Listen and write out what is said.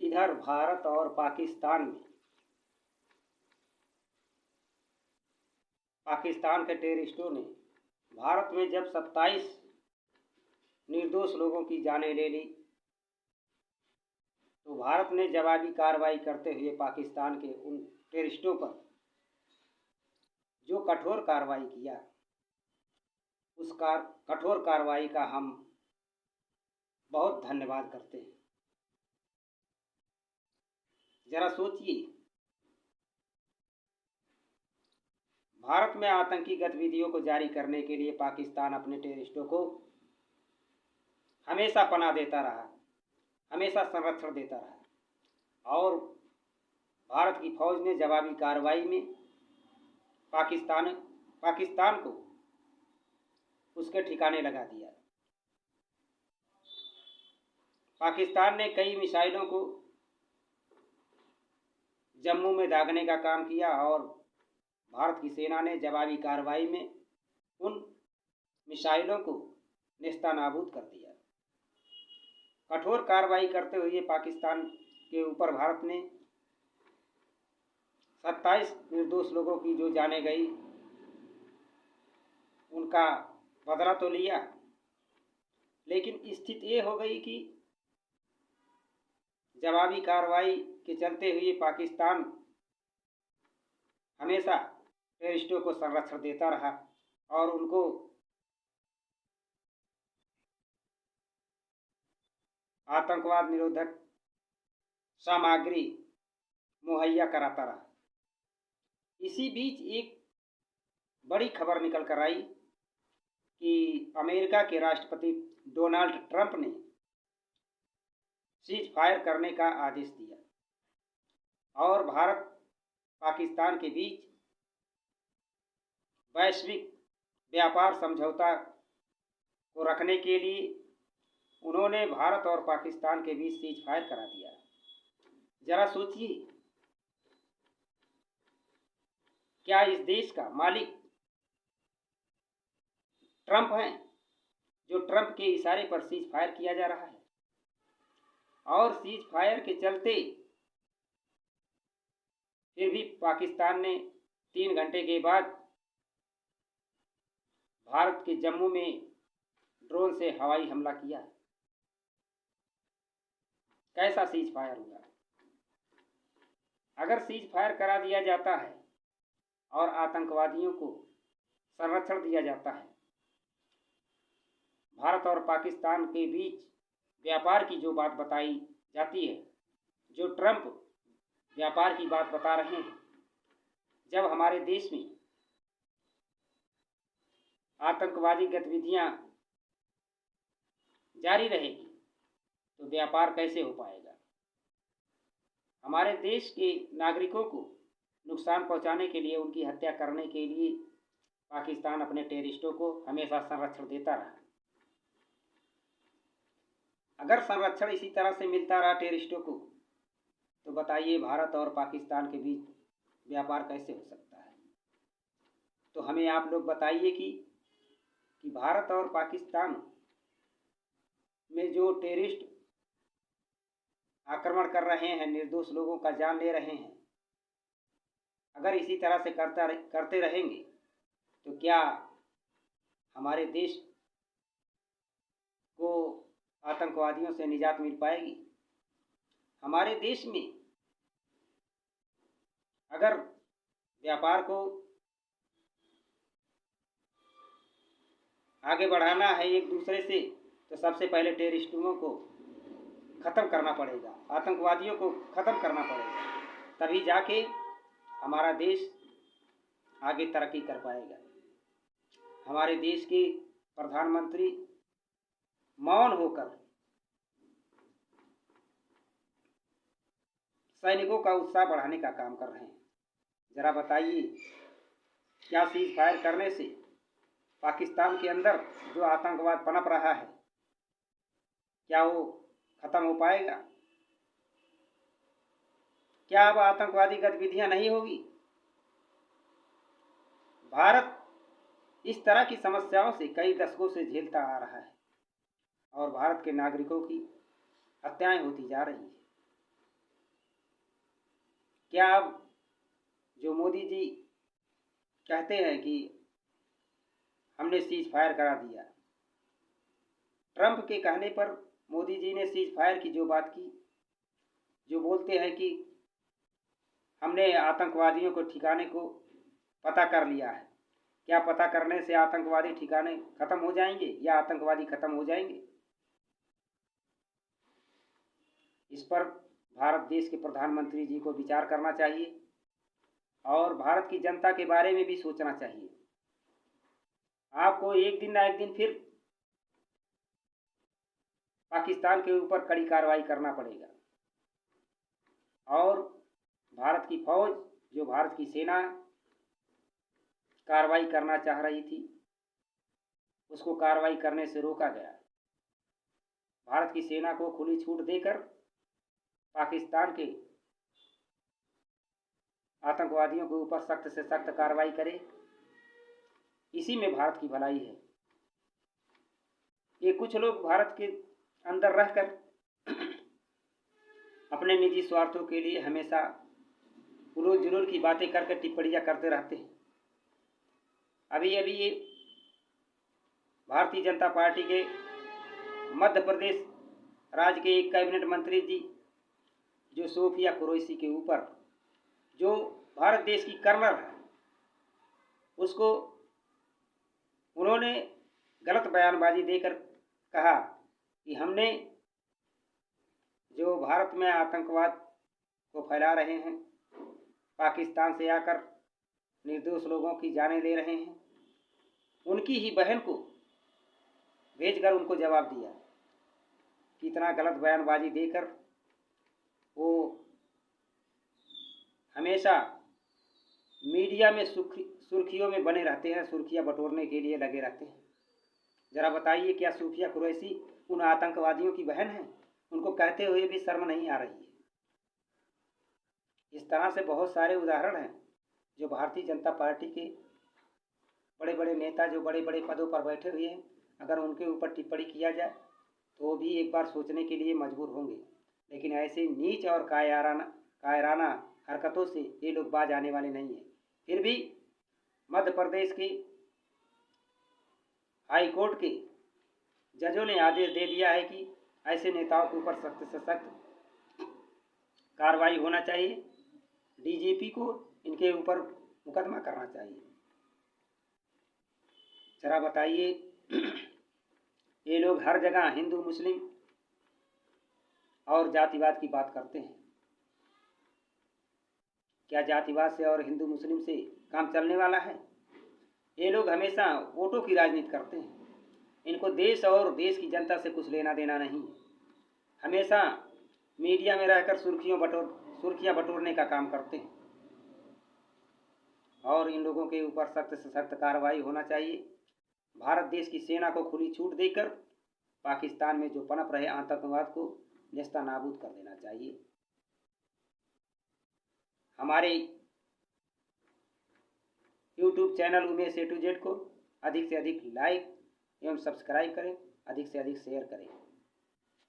इधर भारत और पाकिस्तान के टेररिस्टों ने भारत में जब 27 निर्दोष लोगों की जानें ले ली, तो भारत ने जवाबी कार्रवाई करते हुए पाकिस्तान के उन टेररिस्टों पर जो कठोर कार्रवाई किया, उस कठोर कार्रवाई का हम बहुत धन्यवाद करते हैं। जरा सोचिए, भारत में आतंकी गतिविधियों को जारी करने के लिए पाकिस्तान अपने टेररिस्टों को हमेशा पनाह देता रहा, हमेशा संरक्षण देता रहा, और भारत की फौज ने जवाबी कार्रवाई में पाकिस्तान को उसके ठिकाने लगा दिया। पाकिस्तान ने कई मिसाइलों को जम्मू में दागने का काम किया और भारत की सेना ने जवाबी कार्रवाई में उन मिसाइलों को नेस्तनाबूद कर दिया। कठोर कार्रवाई करते हुए पाकिस्तान के ऊपर भारत ने 27 निर्दोष लोगों की जो जानें गई, उनका बदला तो लिया, लेकिन स्थिति ये हो गई कि जवाबी कार्रवाई के चलते हुए पाकिस्तान हमेशा टेररिस्टों को संरक्षण देता रहा और उनको आतंकवाद निरोधक सामग्री मुहैया कराता रहा। इसी बीच एक बड़ी खबर निकल कर आई कि अमेरिका के राष्ट्रपति डोनाल्ड ट्रंप ने सीज फायर करने का आदेश दिया और भारत पाकिस्तान के बीच वैश्विक व्यापार समझौता को रखने के लिए उन्होंने भारत और पाकिस्तान के बीच सीज फायर करा दिया। जरा सोचिए, क्या इस देश का मालिक ट्रंप है, जो ट्रंप के इशारे पर सीज फायर किया जा रहा है, और सीज फायर के चलते फिर भी पाकिस्तान ने 3 घंटे के बाद भारत के जम्मू में ड्रोन से हवाई हमला किया। कैसा सीज फायर हुआ? अगर सीज फायर करा दिया जाता है और आतंकवादियों को संरक्षण दिया जाता है, भारत और पाकिस्तान के बीच व्यापार की जो बात बताई जाती है, जो ट्रंप व्यापार की बात बता रहे हैं, जब हमारे देश में आतंकवादी गतिविधियां जारी रहेगी तो व्यापार कैसे हो पाएगा? हमारे देश के नागरिकों को नुकसान पहुंचाने के लिए, उनकी हत्या करने के लिए पाकिस्तान अपने टेररिस्टों को हमेशा संरक्षण देता रहा। अगर संरक्षण इसी तरह से मिलता रहा टेररिस्टों को, तो बताइए भारत और पाकिस्तान के बीच व्यापार कैसे हो सकता है? तो हमें आप लोग बताइए कि भारत और पाकिस्तान में जो टेररिस्ट आक्रमण कर रहे हैं, निर्दोष लोगों का जान ले रहे हैं, अगर इसी तरह से करते रहेंगे तो क्या हमारे देश को आतंकवादियों से निजात मिल पाएगी? हमारे देश में अगर व्यापार को आगे बढ़ाना है एक दूसरे से, तो सबसे पहले टेररिस्टों को ख़त्म करना पड़ेगा, आतंकवादियों को ख़त्म करना पड़ेगा, तभी जाके हमारा देश आगे तरक्की कर पाएगा। हमारे देश के प्रधानमंत्री मौन होकर सैनिकों का उत्साह बढ़ाने का काम कर रहे हैं। जरा बताइए, क्या सीज फायर करने से पाकिस्तान के अंदर जो आतंकवाद पनप रहा है, क्या वो खत्म हो पाएगा? क्या अब आतंकवादी गतिविधियां नहीं होगी? भारत इस तरह की समस्याओं से कई दशकों से झेलता आ रहा है और भारत के नागरिकों की हत्याएं होती जा रही है। क्या अब जो मोदी जी कहते हैं कि हमने सीज फायर करा दिया, ट्रंप के कहने पर मोदी जी ने सीज फायर की जो बात की, जो बोलते हैं कि हमने आतंकवादियों को ठिकाने को पता कर लिया है, क्या पता करने से आतंकवादी ठिकाने खत्म हो जाएंगे या आतंकवादी खत्म हो जाएंगे? इस पर भारत देश के प्रधानमंत्री जी को विचार करना चाहिए और भारत की जनता के बारे में भी सोचना चाहिए। आपको एक दिन ना एक दिन फिर पाकिस्तान के ऊपर कड़ी कार्रवाई करना पड़ेगा और भारत की फौज, जो भारत की सेना कार्रवाई करना चाह रही थी, उसको कार्रवाई करने से रोका गया। भारत की सेना को खुली छूट देकर पाकिस्तान के आतंकवादियों के ऊपर सख्त से सख्त कार्रवाई करे, इसी में भारत की भलाई है। ये कुछ लोग भारत के अंदर रहकर अपने निजी स्वार्थों के लिए हमेशा उलूल जुलूल की बातें करके टिप्पणियां करते रहते हैं। अभी अभी ये भारतीय जनता पार्टी के मध्य प्रदेश राज्य के एक कैबिनेट मंत्री जी, जो सोफिया कुरैशी के ऊपर, जो भारत देश की कर्नल है, उसको उन्होंने गलत बयानबाजी देकर कहा कि हमने जो भारत में आतंकवाद को फैला रहे हैं, पाकिस्तान से आकर निर्दोष लोगों की जानें ले रहे हैं, उनकी ही बहन को भेजकर उनको जवाब दिया। कितना गलत बयानबाजी देकर वो हमेशा मीडिया में सुर्खियों में बने रहते हैं, सुर्खियां बटोरने के लिए लगे रहते हैं। जरा बताइए, क्या सोफिया कुरैशी उन आतंकवादियों की बहन है? उनको कहते हुए भी शर्म नहीं आ रही है। इस तरह से बहुत सारे उदाहरण हैं जो भारतीय जनता पार्टी के बड़े बड़े नेता, जो बड़े बड़े पदों पर बैठे हुए हैं, अगर उनके ऊपर टिप्पणी किया जाए तो वो भी एक बार सोचने के लिए मजबूर होंगे। लेकिन ऐसे नीच और कायराना हरकतों से ये लोग बाज आने वाले नहीं हैं। फिर भी मध्य प्रदेश के हाई कोर्ट के जजों ने आदेश दे दिया है कि ऐसे नेताओं के ऊपर सख्त से सख्त कार्रवाई होना चाहिए। डीजीपी को इनके ऊपर मुकदमा करना चाहिए। जरा बताइए, ये लोग हर जगह हिंदू मुस्लिम और जातिवाद की बात करते हैं। क्या जातिवाद से और हिंदू मुस्लिम से काम चलने वाला है? ये लोग हमेशा वोटों की राजनीति करते हैं। इनको देश और देश की जनता से कुछ लेना देना नहीं है। हमेशा मीडिया में रहकर सुर्खियां बटोरने का काम करते हैं और इन लोगों के ऊपर सख्त से सख्त कार्रवाई होना चाहिए। भारत देश की सेना को खुली छूट देकर पाकिस्तान में जो पनप रहे आतंकवाद को नेस्तनाबूद कर देना चाहिए। हमारे YouTube channel Umesh A to Z को अधिक से अधिक लाइक एवं सब्सक्राइब करें, अधिक से अधिक शेयर करें।